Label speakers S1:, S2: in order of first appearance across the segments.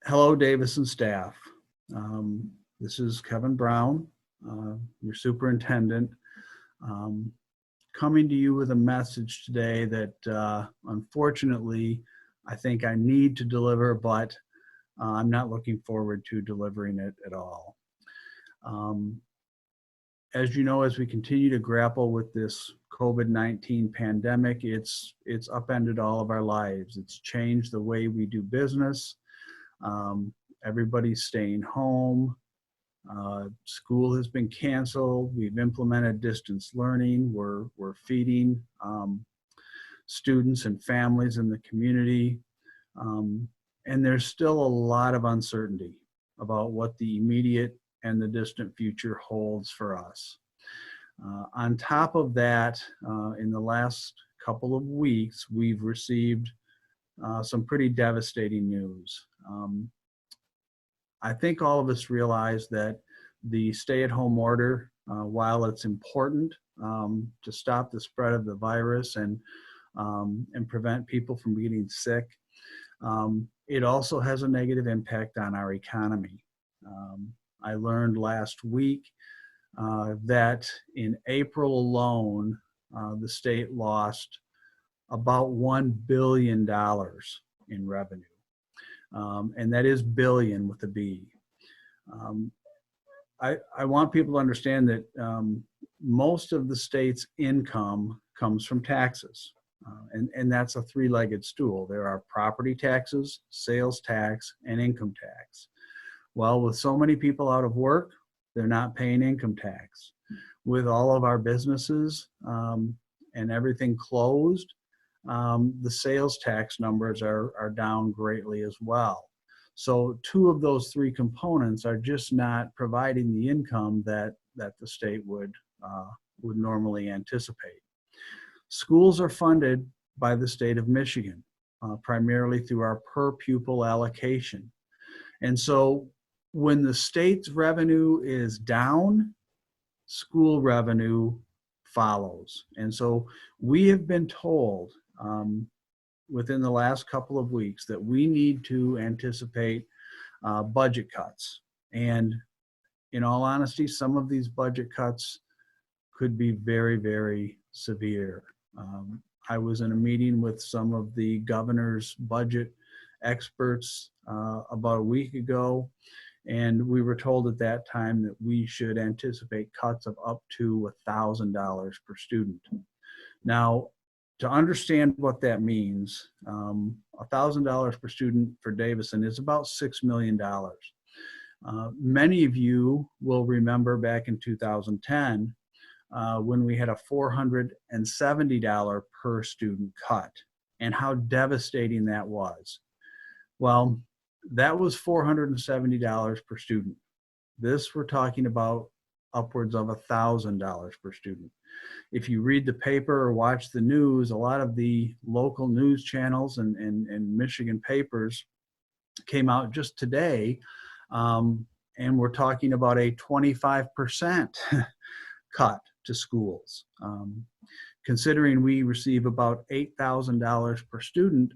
S1: Hello, Davison staff. Um, this is Kevin Brown, your superintendent, um, coming to you with a message today that unfortunately I think I need to deliver, but I'm not looking forward to delivering it at all. Um, as you know, as we continue to grapple with this COVID-19 pandemic, it's upended all of our lives. It's changed the way we do business. Um, Everybody's staying home. School has been canceled. We've implemented distance learning. We're feeding students and families in the community. And there's still a lot of uncertainty about what the immediate and the distant future holds for us. On top of that, in the last couple of weeks, we've received some pretty devastating news. I think all of us realize that the stay-at-home order, while it's important to stop the spread of the virus and prevent people from getting sick, it also has a negative impact on our economy. I learned last week that in April alone, the state lost about $1 billion in revenue. And that is billion with a B. I want people to understand that most of the state's income comes from taxes. And that's a three-legged stool. There are property taxes, sales tax, and income tax. Well, with so many people out of work, they're not paying income tax. With all of our businesses and everything closed, the sales tax numbers are down greatly as well. So two of those three components are just not providing the income that the state would normally anticipate. Schools are funded by the state of Michigan, primarily through our per pupil allocation. And so when the state's revenue is down, school revenue follows. And so we have been told within the last couple of weeks that we need to anticipate budget cuts. And in all honesty, some of these budget cuts could be very, very severe. I was in a meeting with some of the governor's budget experts about a week ago, and we were told at that time that we should anticipate cuts of up to $1,000 per student. Now, to understand what that means, $1,000 per student for Davison is about $6 million. Many of you will remember back in 2010 when we had a $470 per student cut and how devastating that was. Well, that was $470 per student. This we're talking about upwards of $1,000 per student. If you read the paper or watch the news, a lot of the local news channels and Michigan papers came out just today, and we're talking about a 25% cut to schools. Considering we receive about $8,000 per student,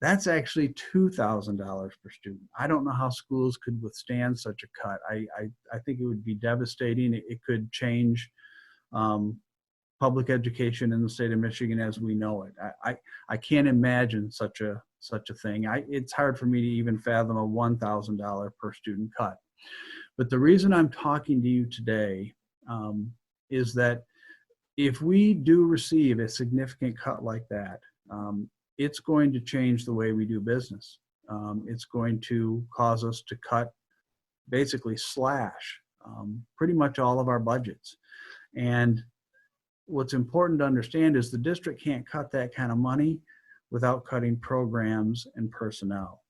S1: that's actually $2,000 per student. I don't know how schools could withstand such a cut. I think it would be devastating. It could change public education in the state of Michigan as we know it. I can't imagine such a thing. It's hard for me to even fathom a $1,000 per student cut. But the reason I'm talking to you today is that if we do receive a significant cut like that, it's going to change the way we do business. It's going to cause us to cut, basically slash, pretty much all of our budgets. And what's important to understand is the district can't cut that kind of money without cutting programs and personnel.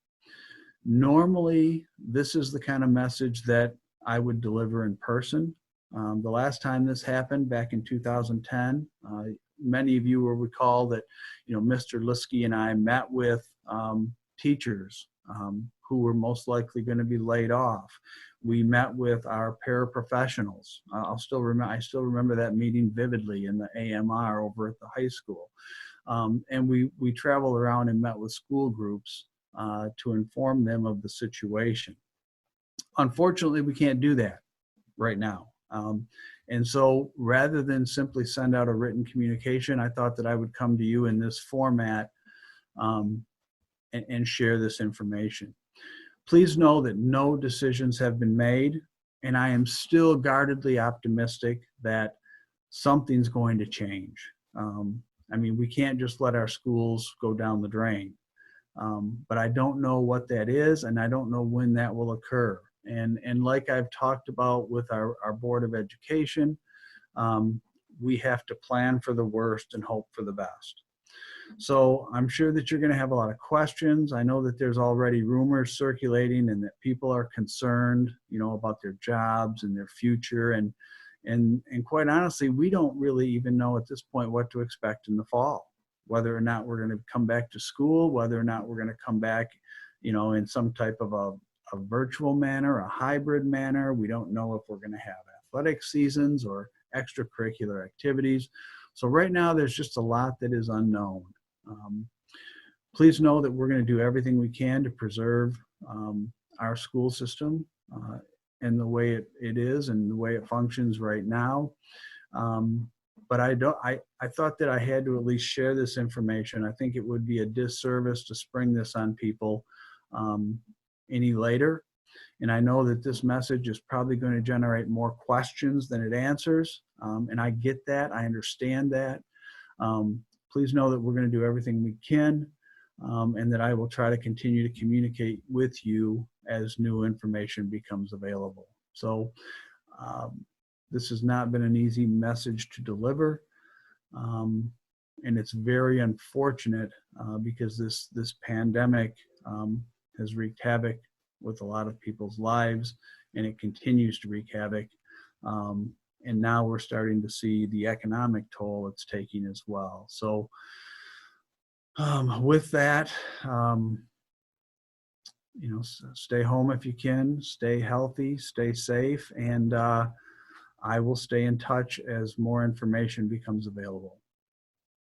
S1: Normally, this is the kind of message that I would deliver in person. The last time this happened back in 2010, many of you will recall that, Mr. Liskey and I met with teachers who were most likely going to be laid off. We met with our paraprofessionals. I still remember that meeting vividly in the AMR over at the high school. And we traveled around and met with school groups to inform them of the situation. Unfortunately, we can't do that right now. And so rather than simply send out a written communication, I thought that I would come to you in this format um, and share this information. Please know that no decisions have been made, and I am still guardedly optimistic that something's going to change. I mean, we can't just let our schools go down the drain. But I don't know what that is, and I don't know when that will occur. And like I've talked about with our Board of Education, we have to plan for the worst and hope for the best. So I'm sure that you're going to have a lot of questions. I know that there's already rumors circulating and that people are concerned, you know, about their jobs and their future. And quite honestly, we don't really even know at this point what to expect in the fall, whether or not we're going to come back to school, whether or not we're going to come back, you know, in some type of a virtual manner, a hybrid manner. We don't know if we're going to have athletic seasons or extracurricular activities. So right now, there's just a lot that is unknown. Please know that we're going to do everything we can to preserve our school system and the way it is and the way it functions right now. But I thought that I had to at least share this information. I think it would be a disservice to spring this on people any later. And I know that this message is probably going to generate more questions than it answers. And I get that. I understand that. Please know that we're going to do everything we can and that I will try to continue to communicate with you as new information becomes available. So this has not been an easy message to deliver. And it's very unfortunate because this pandemic has wreaked havoc with a lot of people's lives, and it continues to wreak havoc. And now we're starting to see the economic toll it's taking as well. So with that, you know, stay home if you can, stay healthy, stay safe, and I will stay in touch as more information becomes available.